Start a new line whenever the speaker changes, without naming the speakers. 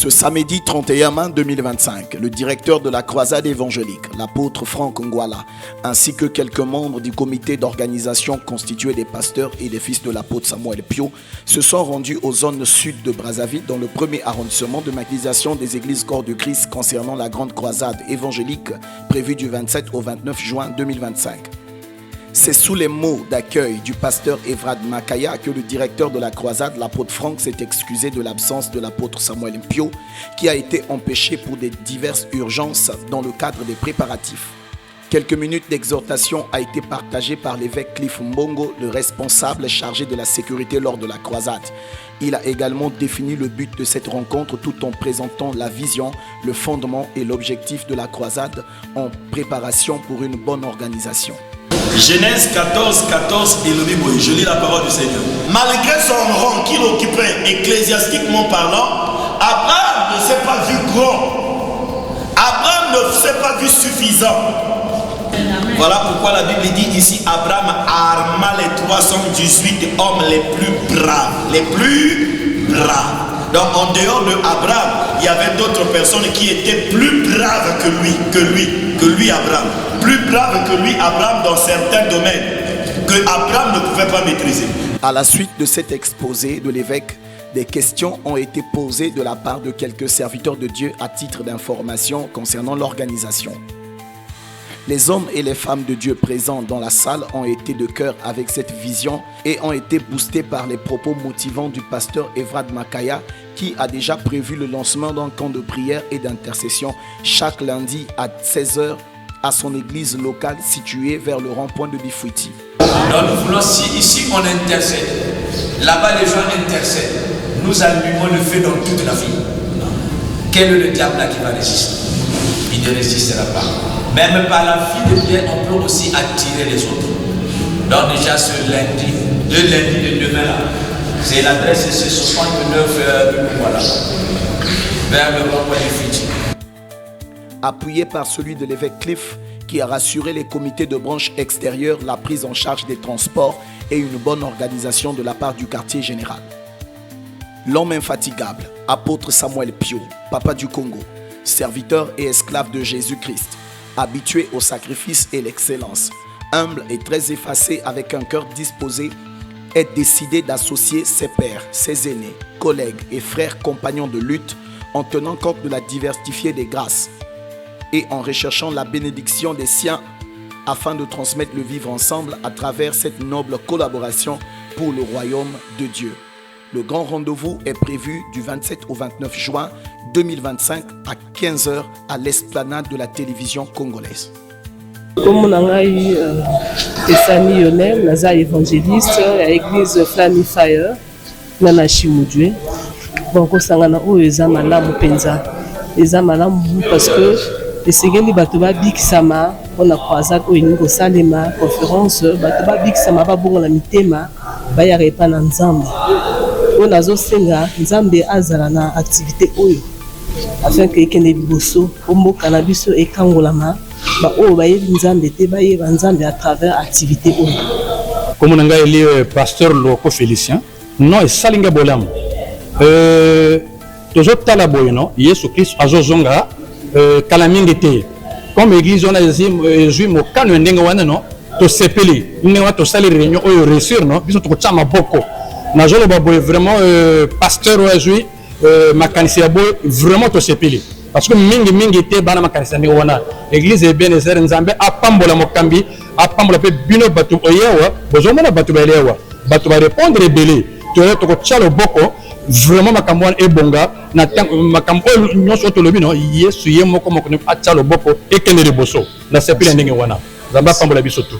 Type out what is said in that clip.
Ce samedi 31 mai 2025, le directeur de la croisade évangélique, l'apôtre Franck Ngwala, ainsi que quelques membres du comité d'organisation constitué des pasteurs et des fils de l'apôtre Samuel Pio, se sont rendus aux zones sud de Brazzaville dans le premier arrondissement de maquisation des églises Corps de Christ concernant la grande croisade évangélique prévue du 27 au 29 juin 2025. C'est sous les mots d'accueil du pasteur Evrad Makaya que le directeur de la croisade, l'apôtre Franck, s'est excusé de l'absence de l'apôtre Samuel Pio, qui a été empêché pour des diverses urgences dans le cadre des préparatifs. Quelques minutes d'exhortation a été partagée par l'évêque Cliff Mbongo, le responsable chargé de la sécurité lors de la croisade. Il a également défini le but de cette rencontre tout en présentant la vision, le fondement et l'objectif de la croisade en préparation pour une bonne organisation.
Genèse 14, 14 et le Bible, je lis la parole du Seigneur. Malgré son rang qu'il occupait ecclésiastiquement parlant, Abraham ne s'est pas vu grand. Abraham ne s'est pas vu suffisant. Voilà pourquoi la Bible dit ici, Abraham arma les 318 hommes les plus braves. Les plus braves. Donc en dehors de Abraham, il y avait d'autres personnes qui étaient plus braves que lui Abraham. Plus brave que lui Abraham dans certains domaines que Abraham ne pouvait pas maîtriser.
À la suite de cet exposé de l'évêque, des questions ont été posées de la part de quelques serviteurs de Dieu à titre d'information concernant l'organisation. Les hommes et les femmes de Dieu présents dans la salle ont été de cœur avec cette vision et ont été boostés par les propos motivants du pasteur Evrad Makaya qui a déjà prévu le lancement d'un camp de prière et d'intercession chaque lundi à 16h à son église locale située vers le rond-point de Bifouiti.
Donc nous voulons, si ici on intercède, là-bas les gens intercèdent, nous allumons le feu dans toute la vie. Quel est le diable là qui va résister? Il ne résistera pas. Même par la vie de Pierre, on peut aussi attirer les autres. Donc déjà ce lundi, le lundi de demain là, c'est l'adresse, c'est 69 voilà, vers le rond-point de Fidji.
Appuyé par celui de l'évêque Cliff, qui a rassuré les comités de branche extérieure la prise en charge des transports et une bonne organisation de la part du quartier général. L'homme infatigable, apôtre Samuel Pio, papa du Congo, serviteur et esclave de Jésus-Christ, habitué au sacrifice et l'excellence, humble et très effacé avec un cœur disposé, est décidé d'associer ses pères, ses aînés, collègues et frères compagnons de lutte en tenant compte de la diversité des grâces et en recherchant la bénédiction des siens afin de transmettre le vivre ensemble à travers cette noble collaboration pour le royaume de Dieu. Le grand rendez-vous est prévu du 27 au 29 juin 2025 à 15h à l'esplanade de la télévision congolaise.
Comme on a eu Stéphanie Lionel, Naza évangéliste à l'église Flammy Fire, Nana Chimoudoué. Donc, on s'en a eu des amalamu penza. Des amalamu parce que les Ségéli Batoba Big Sama, on a croisé au Unigo Salema, conférence, Batoba Big Sama, Babou la Mitema, Bayare Pananzambe. On a Zosenga, Nzambe Azarana, activité Oyo, afin que Kene Biboso, Omo Cannabis et Kangolama, Baye Nzambe Tebaye, Nzambe à travers activité Oyo.
Comme on a élu pasteur Loko Félicien, non, et Salinga Bolam. Toujours Talaboy, non, Yesu Christ, Azozonga, Kalamingete. Comme l'église, on a joué mon canon d'Engawana, non, to sepeli, n'engawa to sali réunion, ou réussir, non, bisous to chama boko. Najolo Baboy, vraiment, pasteur ou a joué, Makanissia Boy, vraiment to sepeli. Parce que mingi te bana Makanissia N'Engawana. L'église est bien nécessaire, Nzambe, a pambola mokambi, a pambola pe bino batu oyewa, bozomona batu balewa, batu ba répondre rebelle. Tu as to chalo boko. Vraiment makambo e bonga na makambo nyonso to lobi no yesu ye moko moko a chalo boko e kenere boso na sepila ndenge wana zamba pambola biso tu.